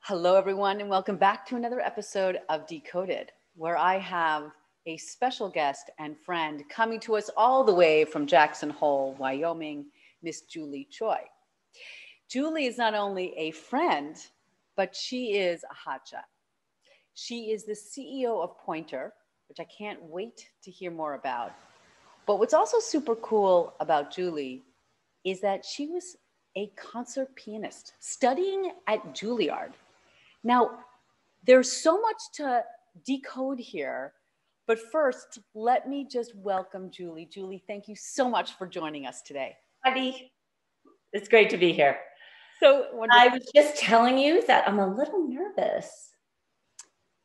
Hello, everyone, and welcome back to another episode of Decoded, where I have a special guest and friend coming to us all the way from Jackson Hole, Wyoming, Miss Julie Choi. Julie is not only a friend, but she is a hotshot. She is the CEO of Pointr, which I can't wait to hear more about. But what's also super cool about Julie is that she was a concert pianist studying at Juilliard. Now, there's so much to decode here, but first, let me just welcome Julie. Julie, thank you so much for joining us today. Buddy, it's great to be here. So I was just telling you that I'm a little nervous.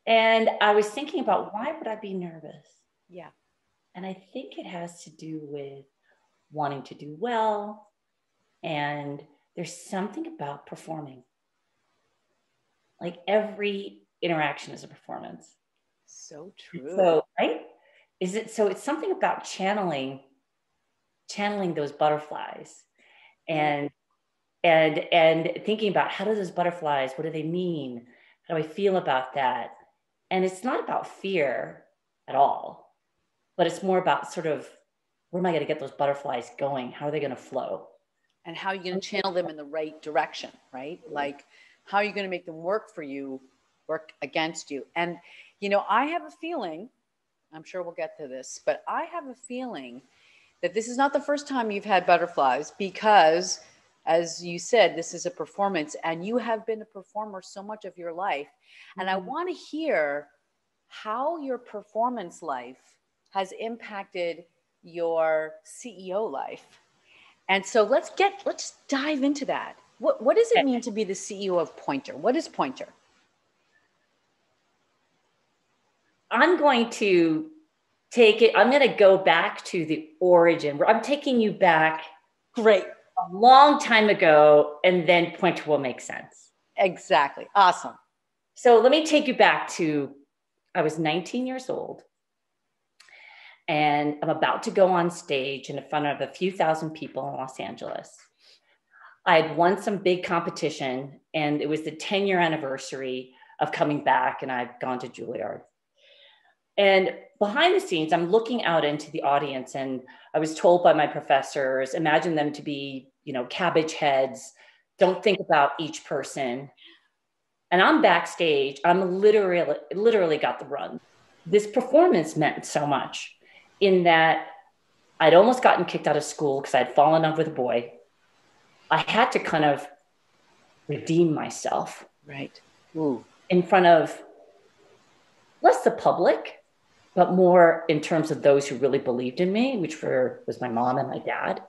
And I was thinking about why would I be nervous? Yeah. And I think it has to do with wanting to do well. And there's something about performing. Like every interaction is a performance. So true. So, right? It's something about channeling those butterflies and thinking about how do those butterflies, what do they mean? How do I feel about that? And it's not about fear at all, but it's more about sort of, where am I going to get those butterflies going? How are they going to flow? And how are you going to channel them in the right direction, right? Like, how are you going to make them work for you, work against you? And, I have a feeling, I'm sure we'll get to this, but I have a feeling that this is not the first time you've had butterflies because, as you said, this is a performance and you have been a performer so much of your life. And I want to hear how your performance life has impacted your CEO life. And so let's dive into that. What does it mean to be the CEO of Pointr? What is Pointr? I'm going to I'm going to go back to the origin. I'm taking you back. Great. A long time ago, and then Pointr will make sense. Exactly. Awesome. So let me take you back to, I was 19 years old. And I'm about to go on stage in front of a few thousand people in Los Angeles. I had won some big competition, and it was the 10-year anniversary of coming back, and I'd gone to Juilliard. And behind the scenes, I'm looking out into the audience, and I was told by my professors, imagine them to be, cabbage heads. Don't think about each person. And I'm backstage. I'm literally got the run. This performance meant so much in that I'd almost gotten kicked out of school because I'd fallen in love with a boy. I had to kind of redeem myself. Right. Ooh. In front of less the public, but more in terms of those who really believed in me, which was my mom and my dad.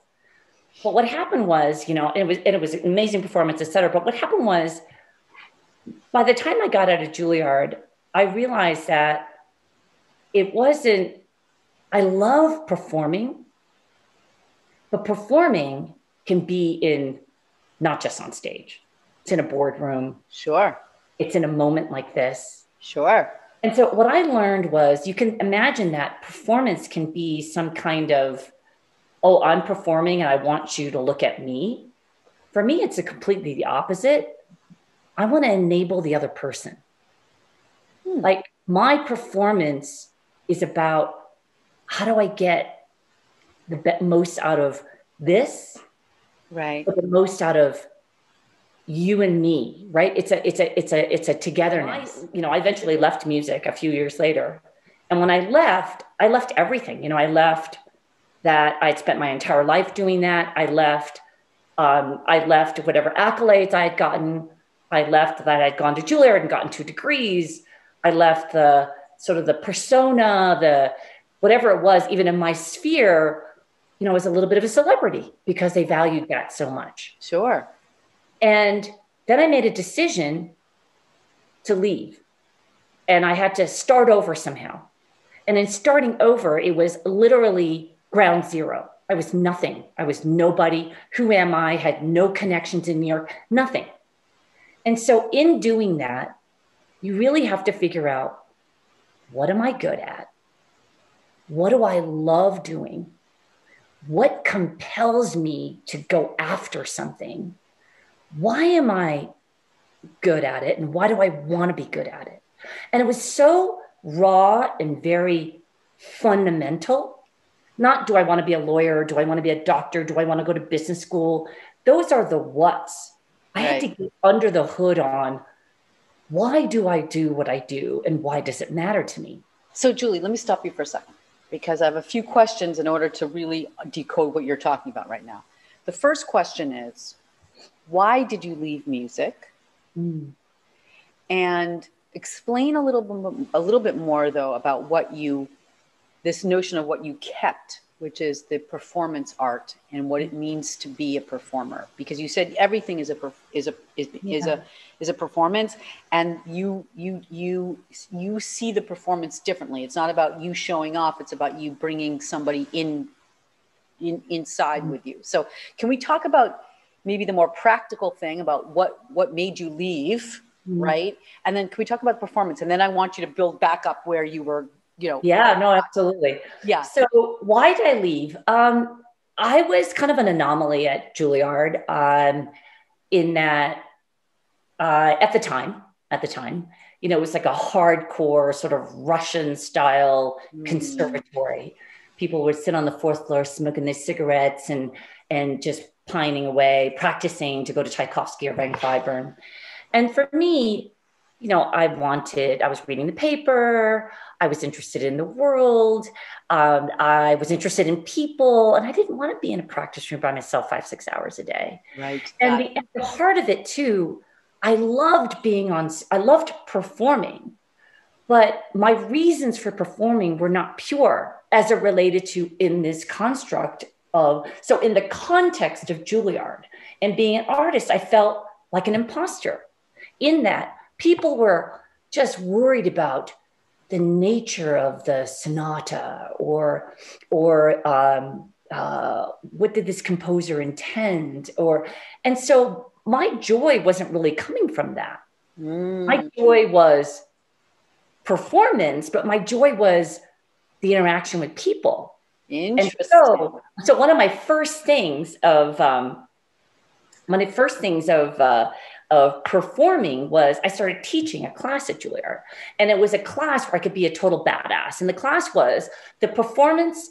But what happened was, it was an amazing performance, et cetera. But what happened was, by the time I got out of Juilliard, I realized that I love performing, but performing can be not just on stage. It's in a boardroom. Sure. It's in a moment like this. Sure. And so what I learned was, you can imagine that performance can be some kind of, oh, I'm performing and I want you to look at me. For me, it's completely the opposite. I want to enable the other person. Like, my performance is about, how do I get the most out of this? Right. But the most out of you and me, right? It's a togetherness. I eventually left music a few years later. And when I left everything. I left that I'd spent my entire life doing that. I left whatever accolades I had gotten. I left that I'd gone to Juilliard and gotten 2 degrees. I left the sort of the persona, the whatever it was, even in my sphere, as a little bit of a celebrity because they valued that so much. Sure. And then I made a decision to leave, and I had to start over somehow. And in starting over, it was literally ground zero. I was nothing. I was nobody. Who am I? Had no connections in New York, nothing. And so in doing that, you really have to figure out, what am I good at? What do I love doing? What compels me to go after something? Why am I good at it? And why do I want to be good at it? And it was so raw and very fundamental. Not, do I want to be a lawyer? Do I want to be a doctor? Do I want to go to business school? Those are the what's. I had to get under the hood on, why do I do what I do? And why does it matter to me? So Julie, let me stop you for a second, because I have a few questions in order to really decode what you're talking about right now. The first question is, why did you leave music? And explain a little bit more, though, about this notion of what you kept, which is the performance art and what it means to be a performer. Because you said everything is a performance, and you see the performance differently. It's not about you showing off; it's about you bringing somebody inside with you. So, can we talk about maybe the more practical thing about what made you leave, right? And then can we talk about performance? And then I want you to build back up where you were. Yeah, no, absolutely. Yeah. So why did I leave? I was kind of an anomaly at Juilliard, in that at the time, it was like a hardcore sort of Russian style conservatory. People would sit on the fourth floor smoking their cigarettes and just pining away, practicing to go to Tchaikovsky or Van Cliburn. And for me, I was reading the paper. I was interested in the world. I was interested in people, and I didn't want to be in a practice room by myself 5-6 hours a day. Right. And at the heart of it too, I loved performing, but my reasons for performing were not pure as it related to in this construct so in the context of Juilliard and being an artist, I felt like an imposter in that people were just worried about the nature of the sonata or what did this composer intend? And so my joy wasn't really coming from that. My joy was performance, but my joy was the interaction with people. Interesting. And so one of my first things of performing was I started teaching a class at Juilliard, and it was a class where I could be a total badass. And the class was the performance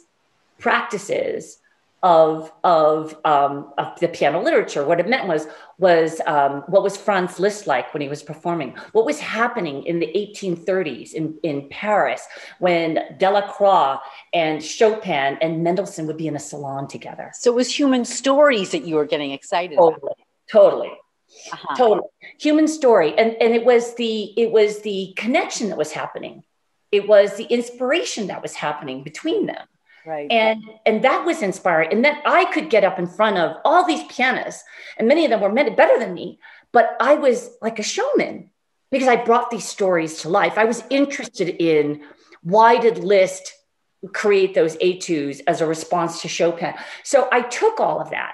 practices of the piano literature. What it meant was what was Franz Liszt like when he was performing? What was happening in the 1830s in Paris when Delacroix and Chopin and Mendelssohn would be in a salon together? So it was human stories that you were getting excited about. Totally. Totally. Human story. And it was the connection that was happening. It was the inspiration that was happening between them. Right. And that was inspiring. And then I could get up in front of all these pianists, and many of them were better than me, but I was like a showman because I brought these stories to life. I was interested in why did Liszt create those etudes as a response to Chopin. So I took all of that.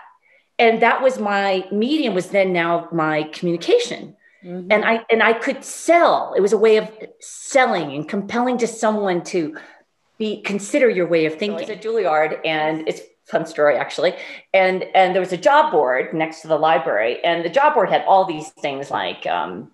And that was my medium, was then now my communication. And I could sell. It was a way of selling and compelling to someone to consider your way of thinking. So I was at Juilliard, and it's a fun story actually. And there was a job board next to the library, and the job board had all these things like, we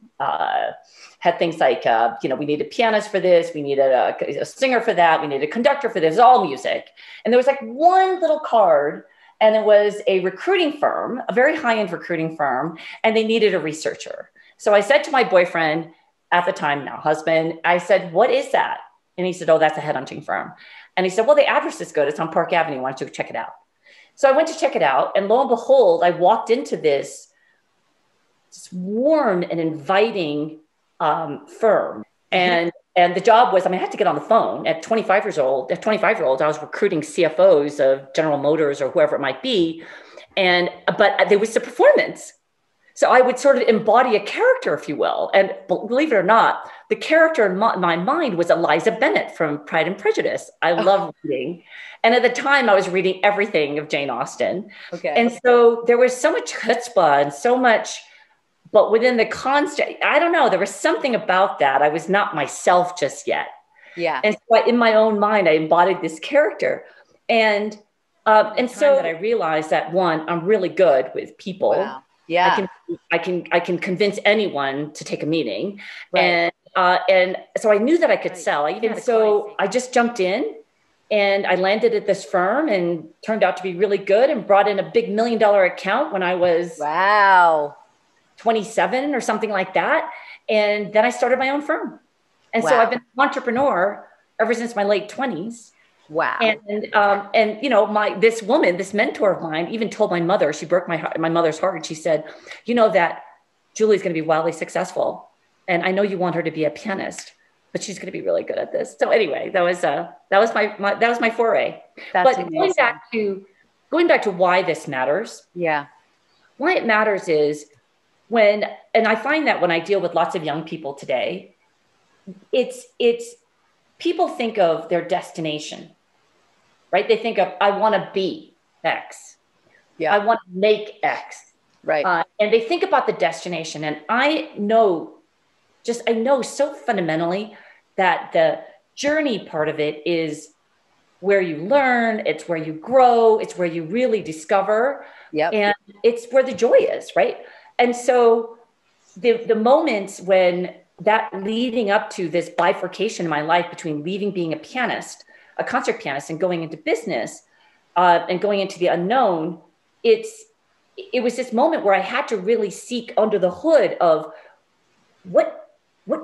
needed pianists for this, we needed a singer for that, we needed a conductor for this, all music. And there was like one little card, and it was a recruiting firm, a very high-end recruiting firm, and they needed a researcher. So I said to my boyfriend at the time, now husband, I said, "What is that?" And he said, "Oh, that's a headhunting firm." And he said, "Well, the address is good. It's on Park Avenue. Why don't you check it out?" So I went to check it out. And lo and behold, I walked into this warm and inviting firm. And the job was, I had to get on the phone at 25 years old. At 25-year-old, I was recruiting CFOs of General Motors or whoever it might be. But there was the performance. So I would sort of embody a character, if you will. And believe it or not, the character in my mind was Eliza Bennet from Pride and Prejudice. I love reading. And at the time, I was reading everything of Jane Austen. Okay. And so there was so much chutzpah and so much, but within the constant, I don't know, there was something about that. I was not myself just yet. Yeah. And so in my own mind, I embodied this character. And so that I realized that, one, I'm really good with people. Wow. Yeah. I can convince anyone to take a meeting. Right. And so I knew that I could sell. I just jumped in and I landed at this firm and turned out to be really good and brought in a big $1 million account when I was Wow. 27 or something like that. And then I started my own firm. And so I've been an entrepreneur ever since my late 20s. Wow. And you know, this mentor of mine even told my mother, she broke my mother's heart. And she said, you know, that Julie's going to be wildly successful. And I know you want her to be a pianist, but she's going to be really good at this. So anyway, that was my foray. That's but amazing. going back to why this matters. Yeah. Why it matters is and I find that when I deal with lots of young people today, it's people think of their destination, right? They think of, I want to be X. Yeah. I want to make X. Right. And they think about the destination. And I know so fundamentally that the journey part of it is where you learn, it's where you grow, it's where you really discover. Yep. And it's where the joy is, right? And so the moments when that leading up to this bifurcation in my life between leaving being a pianist, a concert pianist, and going into business and going into the unknown, it was this moment where I had to really seek under the hood of what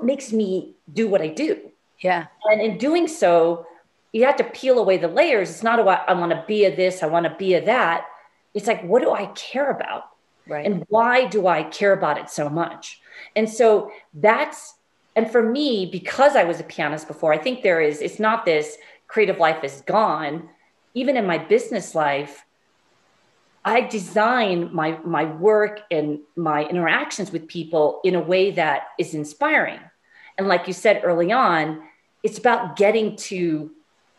makes me do what I do. Yeah. And in doing so, you have to peel away the layers. It's not about, I want to be a this, I want to be a that. It's like, what do I care about? Right. And why do I care about it so much? And so and for me, because I was a pianist before, I think it's not this creative life is gone. Even in my business life, I design my work and my interactions with people in a way that is inspiring. And like you said early on, it's about getting to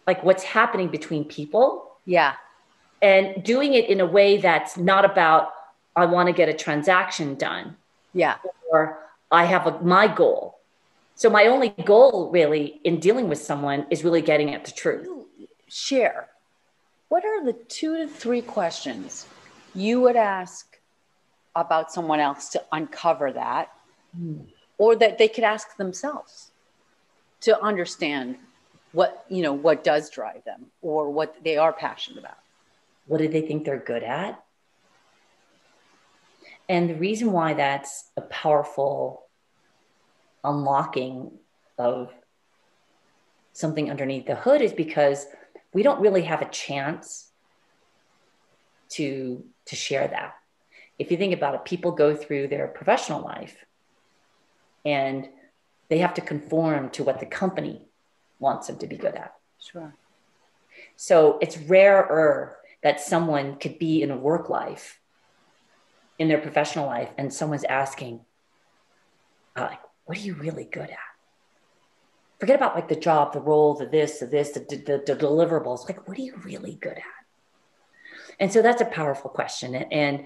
like what's happening between people. Yeah. And doing it in a way that's not about, I want to get a transaction done. Yeah. Or I have my goal. So my only goal really in dealing with someone is really getting at the truth. Share. What are the 2 to 3 questions you would ask about someone else to uncover that, or that they could ask themselves to understand what does drive them or what they are passionate about? What do they think they're good at? And the reason why that's a powerful unlocking of something underneath the hood is because we don't really have a chance to share that. If you think about it, people go through their professional life and they have to conform to what the company wants them to be good at. Sure. So it's rarer that someone could be in a work life, in their professional life, and someone's asking, like, what are you really good at? Forget about like the job, the role, the deliverables. Like, what are you really good at? And so that's a powerful question. And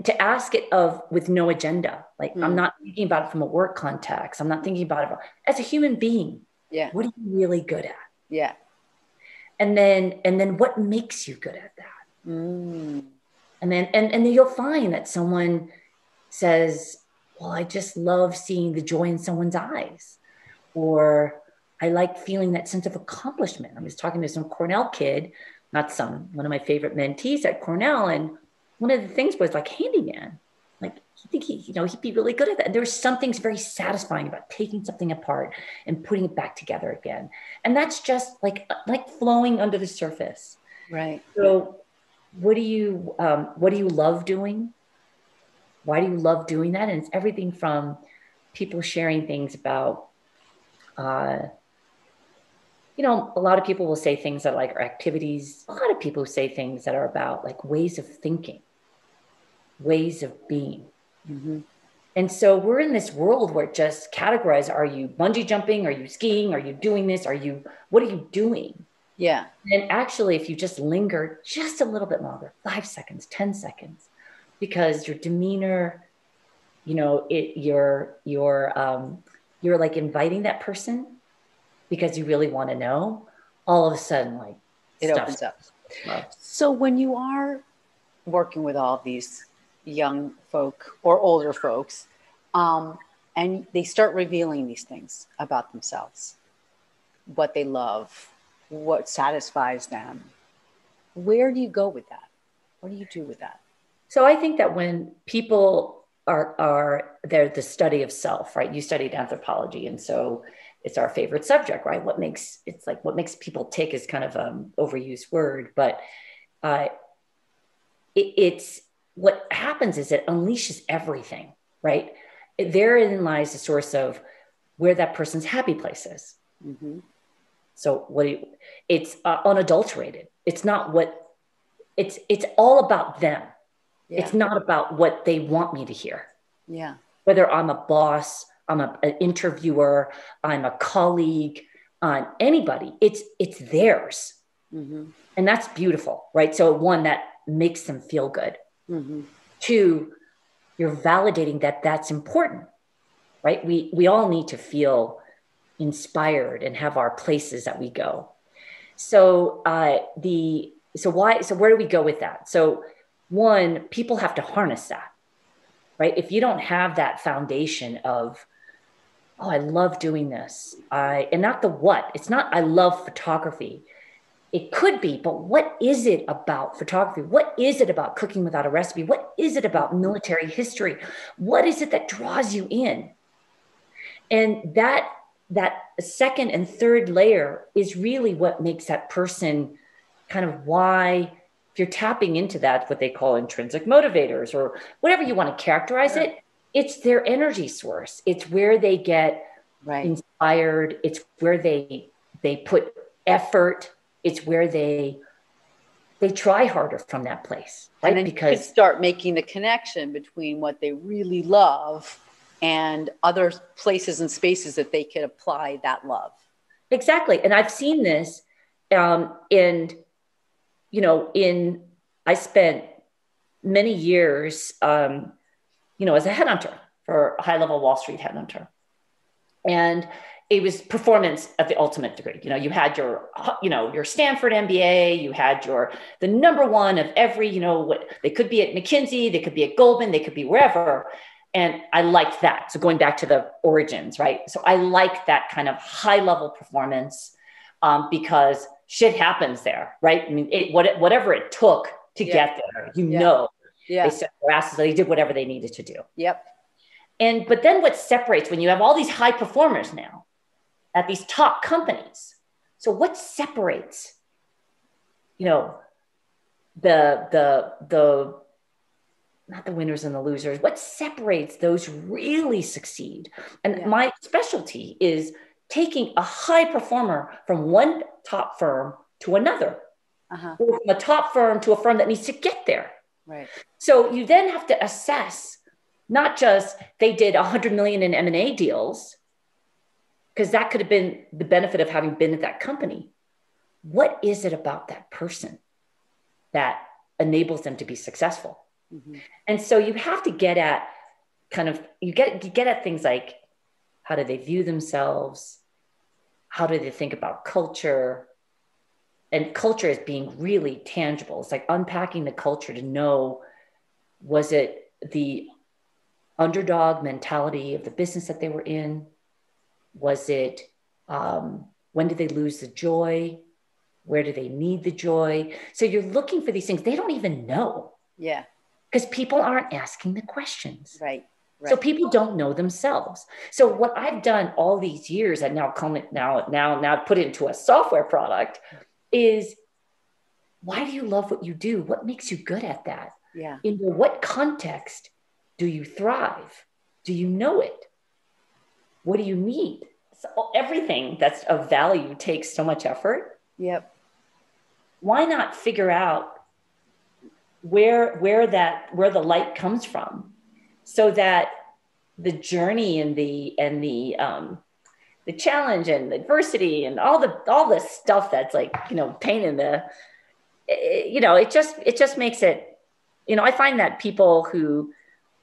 to ask it with no agenda. Like, I'm not thinking about it from a work context. I'm not thinking about it as a human being. Yeah. What are you really good at? Yeah. And then what makes you good at that? And then you'll find that someone says, well, I just love seeing the joy in someone's eyes, or I like feeling that sense of accomplishment. I was talking to some Cornell kid, one of my favorite mentees at Cornell. And one of the things was like handyman. Like, I think he'd be really good at that. And there's something very satisfying about taking something apart and putting it back together again. And that's just like flowing under the surface. Right. So what do you love doing? Why do you love doing that? And it's everything from people sharing things about, a lot of people will say things that are activities. A lot of people say things that are about like ways of thinking, ways of being. Mm-hmm. And so we're in this world where it just categorize, are you bungee jumping? Are you skiing? Are you doing this? What are you doing? Yeah. And actually, if you just linger just a little bit longer, 5 seconds, 10 seconds, because your demeanor, you're like inviting that person because you really want to know, all of a sudden, like it opens up. So when you are working with all of these, young folk or older folks, and they start revealing these things about themselves, what they love, what satisfies them. Where do you go with that? What do you do with that? So I think that when people are they're the study of self, right? You studied anthropology, and so it's our favorite subject, right? What makes people tick is kind of an overused word, but it's what happens is it unleashes everything, right? Therein lies the source of where that person's happy place is. Mm-hmm. So it's unadulterated. It's not it's all about them. Yeah. It's not about what they want me to hear. Yeah. Whether I'm a boss, I'm an interviewer, I'm a colleague, anybody, it's theirs. Mm-hmm. And that's beautiful, right? So one, that makes them feel good. Mm-hmm. Two, you're validating that that's important, right? We all need to feel inspired and have our places that we go. So where do we go with that? So one, people have to harness that, right? If you don't have that foundation of, oh, I love doing this, and not the what. It's not I love photography. It could be, but what is it about photography? What is it about cooking without a recipe? What is it about military history? What is it that draws you in? And that second and third layer is really what makes that person kind of why, if you're tapping into that, what they call intrinsic motivators or whatever you want to characterize it, it's their energy source. It's where they get inspired. It's where they put effort. It's where they try harder from that place, right? And then because you could start making the connection between what they really love and other places and spaces that they could apply that love. Exactly. And I've seen this I spent many years, as a headhunter for a high-level Wall Street headhunter. And it was performance at the ultimate degree. You had your Stanford MBA, you had the number one of every, they could be at McKinsey, they could be at Goldman, they could be wherever. And I liked that. So going back to the origins, right? So I like that kind of high level performance because shit happens there, right? I mean, whatever it took to get there, they set their asses, they did whatever they needed to do. Yep. But then what separates when you have all these high performers now at these top companies? So what separates, the not the winners and the losers, what separates those who really succeed? And my specialty is taking a high performer from one top firm to another, or from a top firm to a firm that needs to get there. Right. So you then have to assess, not just they did 100 million in M&A deals, because that could have been the benefit of having been at that company. What is it about that person that enables them to be successful? Mm-hmm. And so you have to get at you get at things like, how do they view themselves? How do they think about culture? And culture is being really tangible. It's like unpacking the culture to know, was it the underdog mentality of the business that they were in? Was it, when did they lose the joy? Where do they need the joy? So you're looking for these things. They don't even know. Yeah. Because people aren't asking the questions. Right. So people don't know themselves. So what I've done all these years, and now put it into a software product, is, why do you love what you do? What makes you good at that? Yeah. In what context do you thrive? Do you know it? What do you need? So everything that's of value takes so much effort. Yep. Why not figure out where the light comes from, so that the journey and the challenge and adversity and all the stuff that's like, pain in the, it just makes it, I find that people who,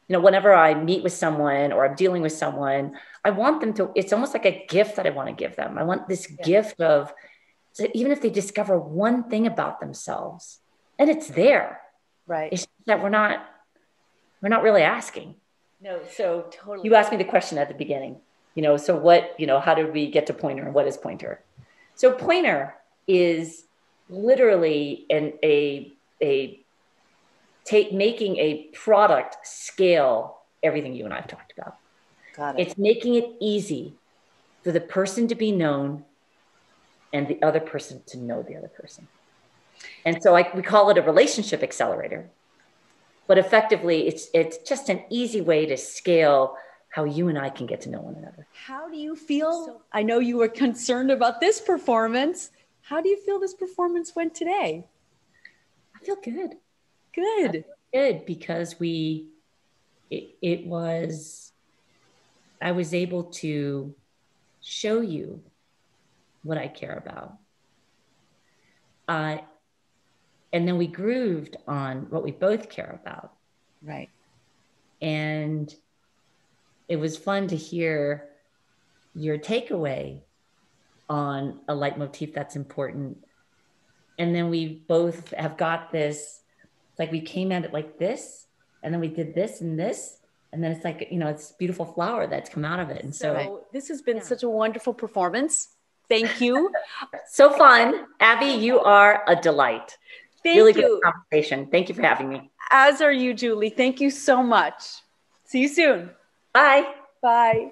whenever I meet with someone or I'm dealing with someone, I want them to, it's almost like a gift that I want to give them. I want this gift of, so even if they discover one thing about themselves, and it's there. Right. It's that we're not we're not really asking. No, so totally. You asked me the question at the beginning, so what, how did we get to Pointr and what is Pointr? So Pointr is literally making a product scale everything you and I have talked about. Got it. It's making it easy for the person to be known and the other person to know the other person. And so we call it a relationship accelerator. But effectively, it's just an easy way to scale how you and I can get to know one another. How do you feel? I know you were concerned about this performance. How do you feel this performance went today? I feel good. Good. I feel good because I was able to show you what I care about. And then we grooved on what we both care about. Right. And it was fun to hear your takeaway on a leitmotif that's important. And then we both have got this, like we came at it like this, and then we did this and this. And then it's like, it's a beautiful flower that's come out of it. And so this has been such a wonderful performance. Thank you. So fun. Abby, you are a delight. Thank really you. Good conversation. Thank you for having me. As are you, Julie. Thank you so much. See you soon. Bye. Bye.